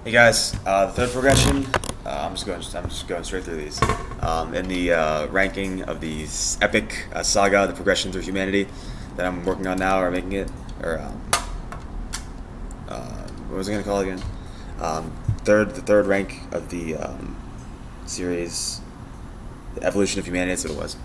Hey guys, the third progression. I'm just going straight through these. In the ranking of the epic saga, the progression through humanity, that I'm working on now, or making it, or what was I gonna call it again? The third rank of the series, the evolution of humanity. That's what it was.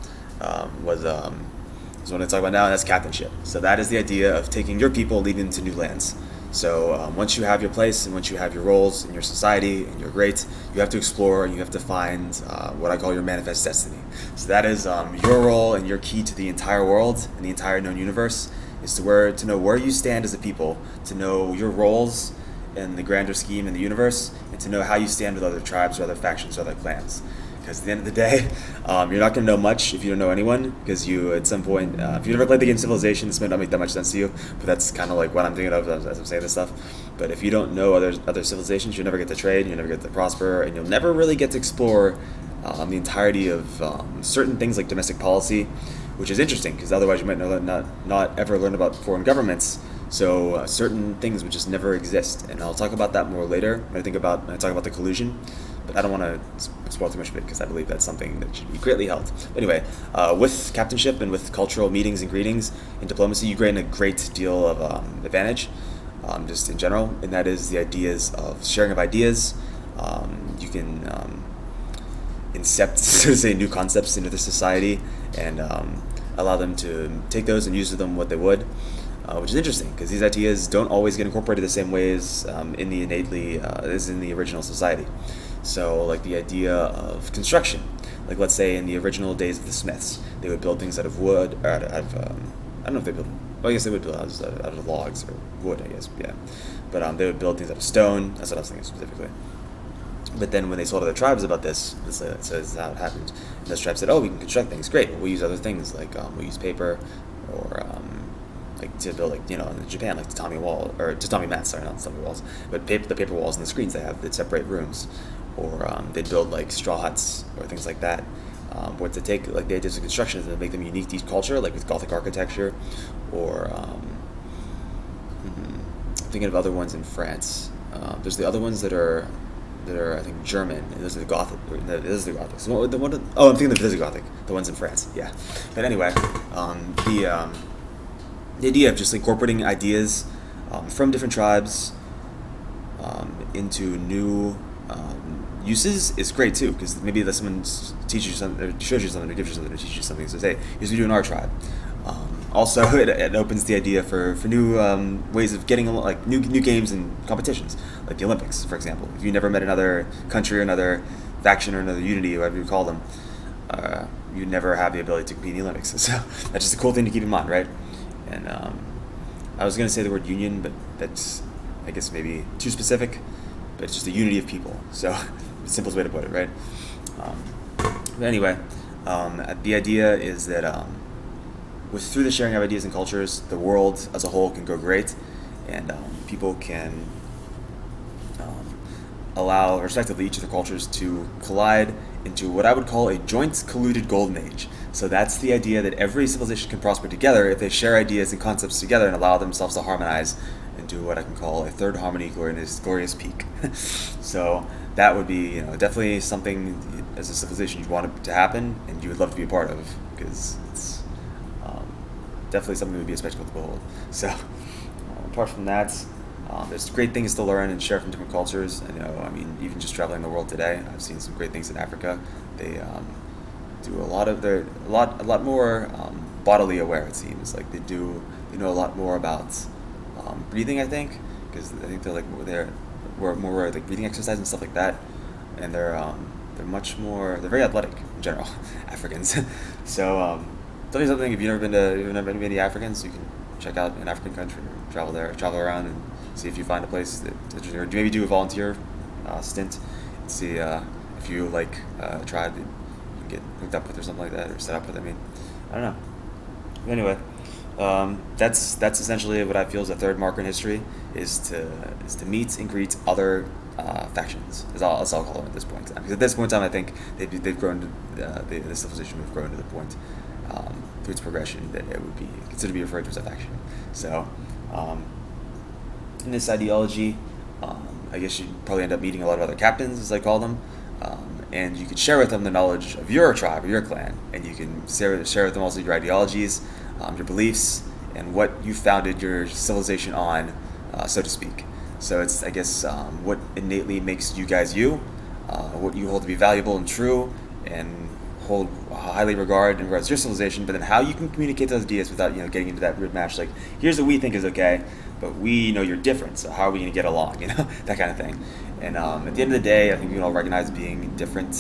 Is what I talk about now, and that's captainship. So that is the idea of taking your people, leading them to new lands. So once you have your place and once you have your roles in your society and you're great, you have to explore and you have to find what I call your manifest destiny. So that is your role and your key to the entire world and the entire known universe is to know where you stand as a people, to know your roles in the grander scheme in the universe, and to know how you stand with other tribes or other factions or other clans. Because at the end of the day, you're not going to know much if you don't know anyone. Because you, at some point, if you've never played the game Civilizations, this might not make that much sense to you. But that's kind of like what I'm thinking of as I'm saying this stuff. But if you don't know other civilizations, you'll never get to trade, you'll never get to prosper, and you'll never really get to explore the entirety of certain things like domestic policy, which is interesting. Because otherwise, you might not ever learn about foreign governments. So certain things would just never exist, and I'll talk about that more later when I talk about the collusion. But I don't want to spoil too much of it because I believe that's something that should be greatly held. But anyway, with captainship and with cultural meetings and greetings and diplomacy, you gain a great deal of advantage, just in general, and that is the ideas of sharing of ideas. You can incept, so to say, new concepts into the society and allow them to take those and use them what they would. Which is interesting because these ideas don't always get incorporated the same ways in the innately as in the original society. So, like the idea of construction, like let's say in the original days of the Smiths, they would build things out of wood, or out of I don't know if they build. Well, I guess they would build houses out of logs or wood. I guess, yeah. But they would build things out of stone. That's what I was thinking specifically. But then when they told other tribes about this is how it happened. And those tribes said, "Oh, we can construct things. Great. We'll use other things like we'll use paper, or like to build in Japan like tatami mats. Sorry, not tatami walls, but the paper walls and the screens they have that separate rooms." Or they'd build like straw huts or things like that. Or to take like the ideas of construction and make them unique to each culture, like with Gothic architecture, or I'm thinking of other ones in France. There's the other ones that are I think German, and those are the Gothic. This is the Gothic. So I'm thinking of the Visigothic, the ones in France. Yeah, but anyway, the idea of just incorporating ideas from different tribes into new uses is great too, because maybe someone teaches you something, or shows you something, or gives you something, or teaches you something. So hey, here's what we do in our tribe. Also, it opens the idea for new ways of getting like new games and competitions, like the Olympics, for example. If you never met another country or another faction or another unity, whatever you call them, you never have the ability to compete in the Olympics. So that's just a cool thing to keep in mind, right? And I was going to say the word union, but that's, I guess, maybe too specific. But it's just a unity of people. So the simplest way to put it, right? But anyway, the idea is that through the sharing of ideas and cultures, the world as a whole can go great, and people can allow, respectively, each of the cultures to collide into what I would call a joint colluded golden age. So that's the idea that every civilization can prosper together if they share ideas and concepts together and allow themselves to harmonize into what I can call a third harmony glorious peak. So that would be definitely something as a civilization you'd want it to happen and you would love to be a part of, because it's definitely something that would be a spectacle to behold. So apart from that, there's great things to learn and share from different cultures. And even just traveling the world today, I've seen some great things in Africa. They do a lot more bodily aware. It seems like they know a lot more about breathing. I think because I think they're more like breathing exercise and stuff like that, and they're very athletic in general. Africans. So tell me something. If you've never been to any Africans, you can check out an African country, or travel around and see if you find a place that's interesting, or maybe do a volunteer stint and see if you like a tribe that you can get hooked up with or something like that, or set up with. I don't know. But anyway, that's essentially what I feel is the third marker in history is to meet and greet other factions. I'll call them at this point in time. Because at this point in time, I think they've grown to the civilization have grown to the point through its progression that it would be considered to be referred to as a faction. So in this ideology, I guess you'd probably end up meeting a lot of other captains, as I call them, and you could share with them the knowledge of your tribe or your clan, and you can share with them also your ideologies, your beliefs, and what you founded your civilization on, so to speak. So it's, I guess, what innately makes you guys you, what you hold to be valuable and true, and hold highly regard in regards to your civilization, but then how you can communicate those ideas without, getting into that weird match, like, here's what we think is okay, but we know you're different, so how are we going to get along, that kind of thing. And at the end of the day, I think we can all recognize being different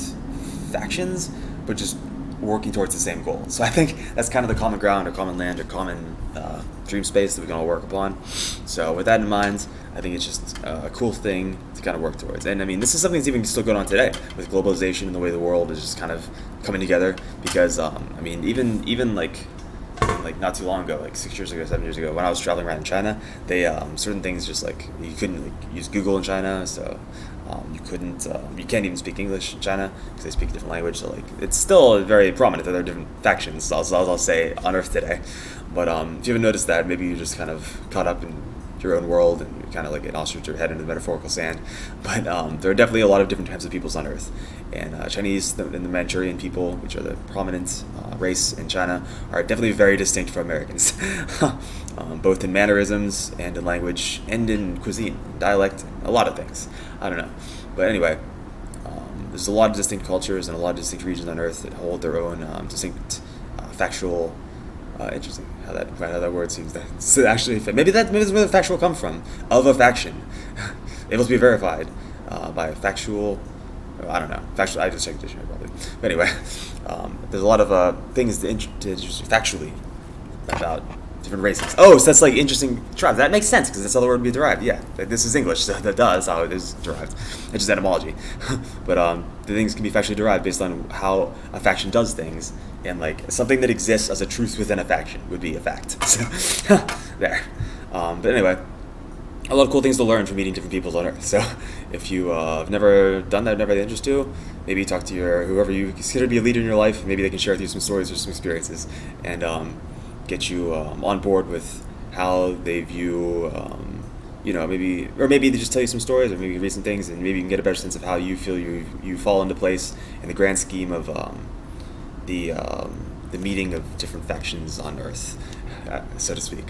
factions, but just working towards the same goal. So I think that's kind of the common ground, or common land, or common dream space that we can all work upon. So with that in mind, I think it's just a cool thing to kind of work towards. And I mean, this is something that's even still going on today with globalization and the way the world is just kind of coming together. Because I mean, even like not too long ago, like 6 years ago, 7 years ago, when I was traveling around in China, they certain things just like you couldn't use Google in China, so you can't even speak English in China because they speak a different language. So like it's still very prominent that there are different factions. I'll say on Earth today, but if you haven't noticed that, maybe you're just kind of caught up in your own world and you're kind of like an ostrich with your head in the metaphorical sand. But there are definitely a lot of different types of peoples on Earth, and Chinese and the Manchurian people, which are the prominent race in China, are definitely very distinct from Americans, both in mannerisms and in language and in cuisine, dialect, a lot of things. I don't know, but anyway, there's a lot of distinct cultures and a lot of distinct regions on Earth that hold their own distinct factual. Interesting how that word seems to actually fit. Maybe that's where the factual comes from, of a faction. Able to be verified by a factual. I don't know. Factual. I just checked the dictionary probably. But anyway, there's a lot of things to interest you factually about different races. Oh, so that's like interesting tribes. That makes sense because that's how the word would be derived. Yeah, like, this is English, so that's how it is derived. It's just etymology. But the things can be factually derived based on how a faction does things, and like something that exists as a truth within a faction would be a fact. So there. But anyway, a lot of cool things to learn from meeting different peoples on Earth. So if you have never done that, never had interest to, maybe talk to whoever you consider to be a leader in your life. Maybe they can share with you some stories or some experiences, and get you on board with how they view, maybe they just tell you some stories, or maybe read some things, and maybe you can get a better sense of how you feel you fall into place in the grand scheme of the meeting of different factions on Earth, so to speak.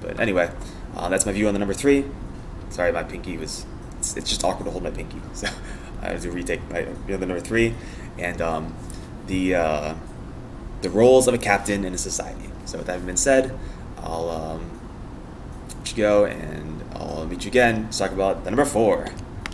But anyway, that's my view on the number 3. Sorry, my pinky was. It's just awkward to hold my pinky, so I have to retake my view on the number 3, and the roles of a captain in a society. So with that having been said, I'll let you go, and I'll meet you again to talk about the number 4.